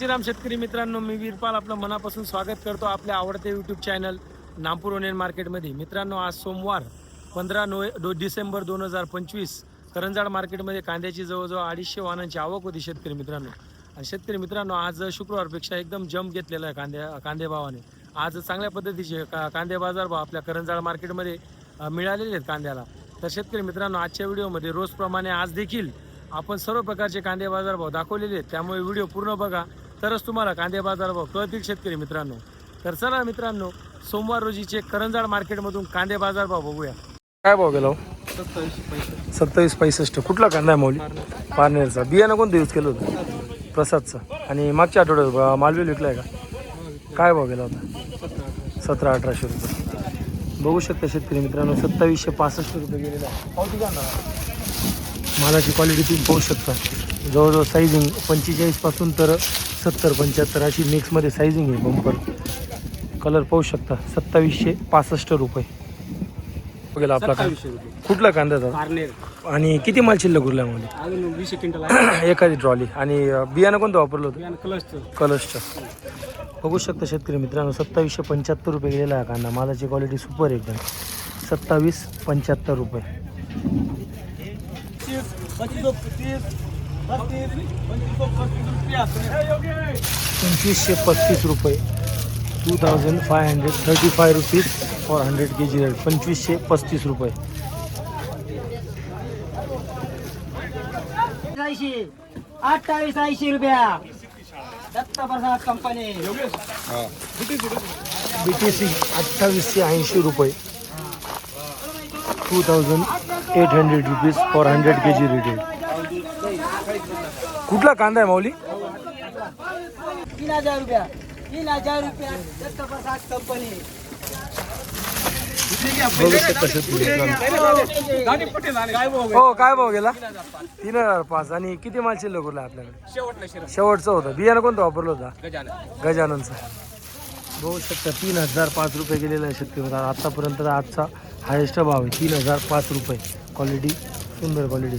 श्रीराम शेतकरी मित्रांनो, मी वीरपाल आपलं मनापासून स्वागत करतो आपल्या आवडते यूट्यूब चॅनल नामपूर ओनियन मार्केटमध्ये. मित्रांनो, आज सोमवार 15 डिसेंबर 2025 करंजाड मार्केटमध्ये कांद्याची जवळजवळ 250 वाहनांची आवक होती शेतकरी मित्रांनो. आणि शेतकरी मित्रांनो, आज शुक्रवारपेक्षा एकदम जम घेतलेला आहे कांदे भावाने. आज चांगल्या पद्धतीचे कांदे बाजार भाव आपल्या करंजाड मार्केटमध्ये मिळालेले आहेत कांद्याला. तर शेतकरी मित्रांनो, आजच्या व्हिडिओमध्ये रोजप्रमाणे आज देखील आपण सर्व प्रकारचे कांदे बाजार भाव दाखवलेले आहेत, त्यामुळे व्हिडिओ पूर्ण बघा तरच तुम्हाला कांदे बाजार भाव कळतील शेतकरी मित्रांनो. तर चला मित्रांनो, सोमवार रोजीचे करंजाड मार्केटमधून कांदे बाजार भाव बघूया. काय भाव गेला? 27-65. कुठला कांदा आहे मौली? पारनेरचा. बियाणं कोणतं यूज केलं होतं? प्रसादचं. आणि मागच्या आठवड्यात मालवेल विकलाय का? काय भाव गेला होता? 1700-1800 रुपये. बघू शकता शेतकरी मित्रांनो, 2765 रुपये गेलेला आहे. पावती कांदा मालाची क्वालिटी तुम्ही पाहू शकता. जवळजवळ सायझिंग 45 पासून तर 70-75 अशी मिक्समध्ये सायझिंग आहे. बंपर कलर पाहू शकता. 2765 रुपये गेला आपला कांदा. कुठला कांदा? आणि किती माल शिल्लक उरला म्हणजे? अजून 20 क्विंटल एखादी ट्रॉली. आणि बियाणं कोणतं वापरलं होतं? क्लस्टर. कलर्सचं. बघू शकता शेतकरी मित्रांनो, 2775 रुपये गेलेला आहे कांदा. मालाची क्वालिटी सुपर एकदम. 2775 रुपये. 2535 रुपये. 2535 रुपीज फॉर 100 kg रेट. 2535 रुपये. 2880 रुपया. दत्ता प्रसाद कंपनी. BTC 2880 रुपये. 2800 रुपीज फॉर 100 kg रेट. कुठला कांदा आहे माऊली? 3000 रुपया. 3000 रुपया. दत्ता प्रसाद कंपनी. बघू शकता शेतकरी मित्रांनो. हो, काय भाव गेला? 3005. आणि किती माल शिल्लक उरला आपल्याकडे? शेवटचं होतं. बियाणं कोणतं वापरलं होतं? गजाननचं. बघू शकता 3005 रुपये गेलेला आहे शेतकरी मित्रांनो. आतापर्यंत आजचा हायेस्ट भाव आहे 3005 रुपये. क्वालिटी सुंदर क्वालिटी.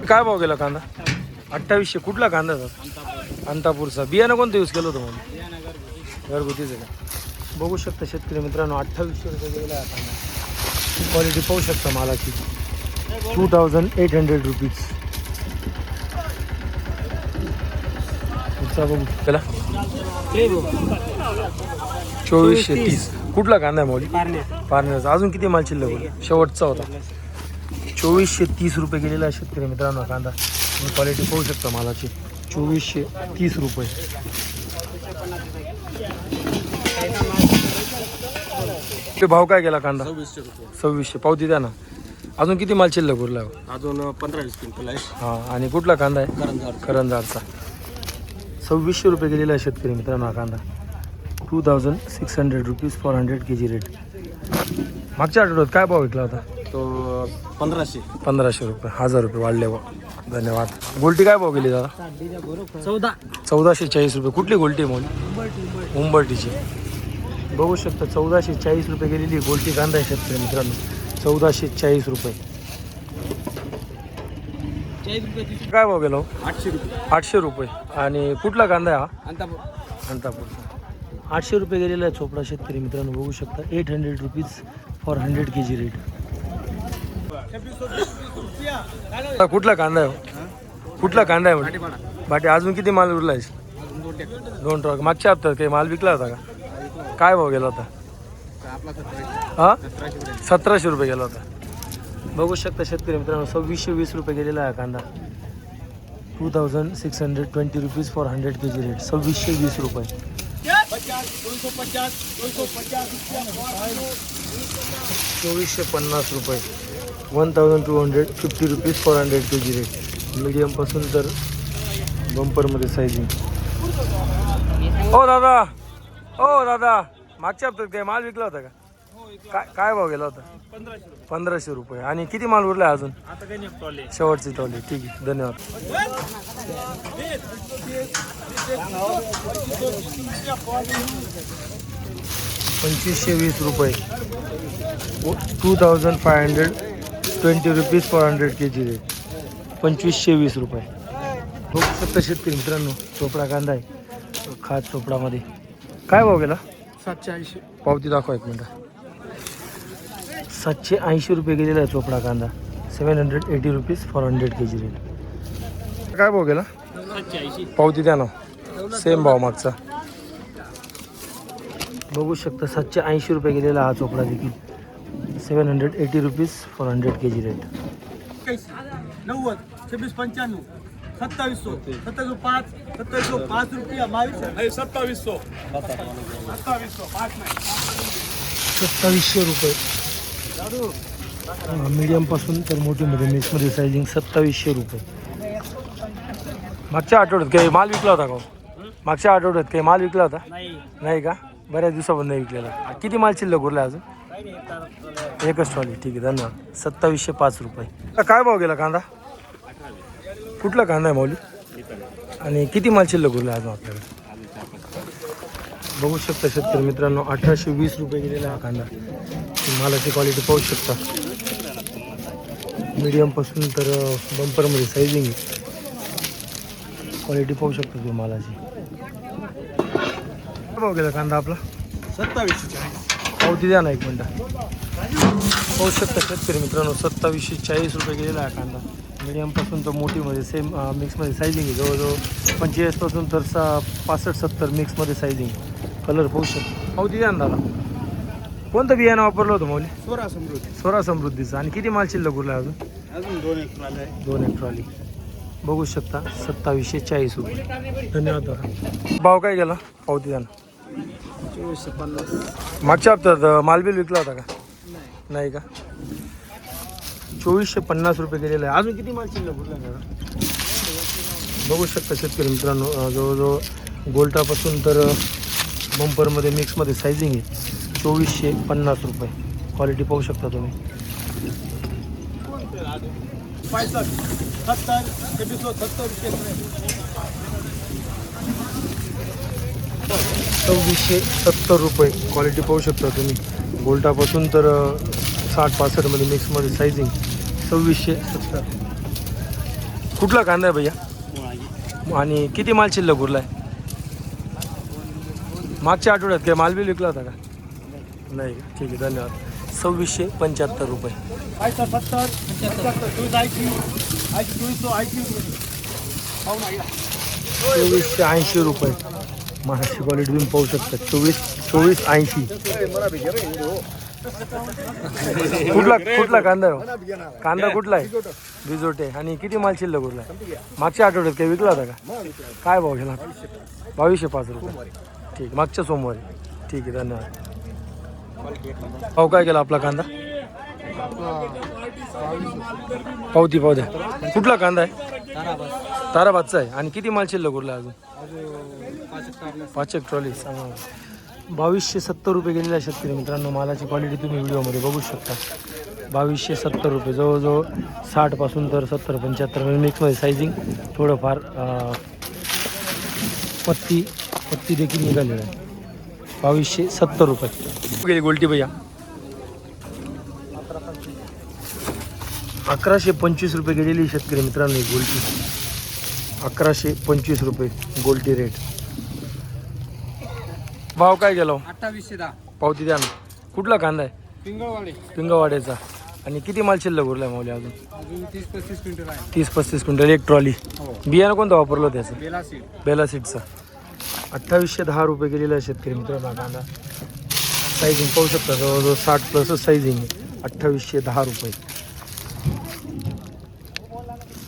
काय भाव गेला कांदा? 2800. कुठला कांदा होता? अंतापूरचा. बियाणं कोणतं यूज केलं होतं म्हणून? घरगुतीच आहे का? बघू शकता शेतकरी मित्रांनो, 2800 रुपये गेलेला आहे कांदा. क्वालिटी पाहू शकता मालाची. 2800 रुपीज. बघू त्याला 2430. कुठला कांदा आहे मौली? पारनेरचा. अजून किती माल शिल्लक होता? शेवटचा होता. 2430 रुपये गेलेला आहे शेतकरी मित्रांनो कांदा. क्वालिटी पाहू शकता मालाची. 2430 रुपये. ते भाव काय गेला कांदा? 2600. पावती द्या ना. अजून किती माल शिल्लक उरला? अजून 15-20 क्विंटल आहे. हां. आणि कुठला कांदा आहे? करंजाडचा. 2600 रुपये गेलेला आहे शेतकरी मित्रांनो हा कांदा. 2600 रुपीज फॉर 100 kg रेट. मागच्या आठवड्यात काय भाव विकला होता? तो 1500. 1500 रुपये. 1000 रुपये वाढले बा. धन्यवाद. गोल्टी काय भाव गेली दादा? 1440 रुपये. कुठली गोल्टी आहे मोली? उंबरटीची. बघू शकता 1440 रुपये गेलेली गोल्टी कांदा आहे शेतकरी मित्रांनो. 1440 रुपये. काय भाव गेला? 800 रुपये. 800 रुपये. आणि कुठला कांदा आहे हा? अंतापूर. अंतापूरचा. 800 रुपये गेलेला आहे चोपडा शेतकरी मित्रांनो. बघू शकता 800 रुपीज फॉर 100 kg रेट. कुठला कांदा आहे? कुठला कांदा आहे? बाटे. अजून किती माल उरला आहे? 2 ट्रक. मागच्या हप्त्यात काही माल विकला होता का? काय भाव गेला होता? हां, 1700 रुपये गेला होता. बघू शकता शेतकरी मित्रांनो, 2620 रुपये गेलेला आहे कांदा. 2620 रुपीज फॉर 100 kg रेट. 2620 रुपये. 2450 रुपये. 1250 रुपीज फॉर 100 kg रेट. मीडियमपासून तर बंपरमध्ये सायझिंग. दादा, दादा, मागच्या हप्त्यात काही माल विकला होता का? काय भाव गेला होता? 1500 रुपये. आणि किती माल उरला अजून? शेवटची टॉली. ठीक आहे, धन्यवाद. 2520 रुपये. 2520 रुपीज फॉर 100 kg रेट. 2520 रुपये. बघू शकता शेतकरी मित्रांनो, चोपडा कांदा आहे खास चोपडामध्ये. काय भाव गेला? 780. पावती दाखवा एक मिनटं. 780 रुपये गेलेला आहे चोपडा कांदा. 780 रुपीज फॉर 100 kg रेट. काय भाव गेला? 780. पावती द्या ना. सेम भाव मागचा. बघू शकता 780 रुपये गेलेला हा चोपडा देखील. 780 रुपीज फॉर 100 kg रेट. 90, 26, 95, 2700, 2705, 2705 रुपया 2200. 2700 रुपये. मीडियम पासून तर मोठीमध्ये मिक्समध्ये सायझिंग 2700 रुपये. मागच्या आठवड्यात काही माल विकला होता का? मागच्या आठवड्यात काही माल विकला होता? नाही का? बऱ्याच दिवसापासून नाही विकलेला. किती माल शिल्लक उरला अजून? एकच ट्रॉली. ठीक आहे, धन्यवाद. 2705 रुपये. काय भाव गेला कांदा? कुठला कांदा आहे माऊली? आणि किती माल शिल्लक उरला अजून आपल्याकडे? बघू शकता शेतकरी मित्रांनो, 1820 रुपये गेलेला हा कांदा. मालाची क्वालिटी पाहू शकता. मीडियमपासून तर बंपरमध्ये सायझिंग आहे. क्वालिटी पाहू शकता तुम्ही मालाची. काय भाव गेला कांदा आपला? 2740. पावती द्या ना एक मिनटं. पाहू शकता शेतकरी मित्रांनो, 2740 रुपये गेलेला आहे कांदा. मीडियमपासून तर मोठीमध्ये सेम मिक्समध्ये सायझिंग आहे. जवळजवळ 45पासून तर 65-70 मिक्समध्ये सायझिंग. कलर पाहू शकता. पावती द्या ना दादा. कोणतं बियाणं वापरलं होतं मौली? स्वरा समृद्धीचं. आणि किती माल शिल्लक उरला अजून? 2 एक ट्रॉली. बघू शकता 2740 रुपये. धन्यवाद दादा. भाव काय गेला? पावती द्या ना. 2450. मागच्या हप्त्यात मालबिल विकला होता का? नाही का? 2450 रुपये गेलेला आहे. अजून किती माल शिल्लक उरला का? बघू शकता शेतकरी मित्रांनो, जवळजवळ गोल्टापासून तर बंपरमध्ये मिक्समध्ये सायझिंग आहे. 2450 रुपये. क्वालिटी पाहू शकता तुम्ही. 2470 रुपये. क्वालिटी पाहू शकता तुम्ही. गोल्टापासून तर 60-65 मध्ये मिक्समध्ये सायझिंग. 2470. कुठला कांदा आहे भैया? आणि किती माल शिल्लक उरला आहे? मागच्या आठवड्यात काय माल बिल विकला होता का? नाही का? ठीक आहे, धन्यवाद. 2675 रुपये. 2480 रुपये. महाराष्ट्र क्वालिटी तुम्ही पाहू शकता. 2480. कुठला कांदा आहे? कांदा कुठला आहे? बिजोटे. आणि किती माल शिल्लक उरला आहे? मागच्या आठवड्यात काही विकला होता का? काय भाव गेला? 2205 रुपये. ठीक. मागच्या सोमवारी. ठीक आहे, धन्यवाद. भाव काय केला आपला कांदा? पावती पाव द्या. कुठला कांदा आहे? ताराबादचा आहे. आणि किती माल शिल्लक उरला अजून? 5 एक ट्रॉली. सांगा. 2270 रुपये गेलेला आहे शेतकरी मित्रांनो. मालाची क्वालिटी तुम्ही व्हिडिओमध्ये बघू शकता. 2270 रुपये. जवळजवळ 60पासून तर 70-75 मिक्समध्ये सायझिंग. थोडंफार पत्ती देखील निघालेलं आहे. 2270 रुपये गेली गोल्टी भैया. 1125 रुपये गेलेली शेतकरी मित्रांनो ही गोल्टी. 1125 रुपये गोल्टी रेट. भाव काय गेला? 2810. पावती द्या ना. कुठला कांदा आहे? पिंगळवाड्याचा. आणि किती माल शिल्लक उरला आहे मौली अजून? 30-35 क्विंटल आहे. 30-35 क्विंटल. एक ट्रॉली. बियाणं कोणतं वापरलं त्याचं? बेला सीडचा. 2810 रुपये गेलेला आहे शेतकरी मित्रांनो कांदा. सायझिंग पाहू शकता. जवळजवळ 60+ सायझिंग आहे. 2810 रुपये.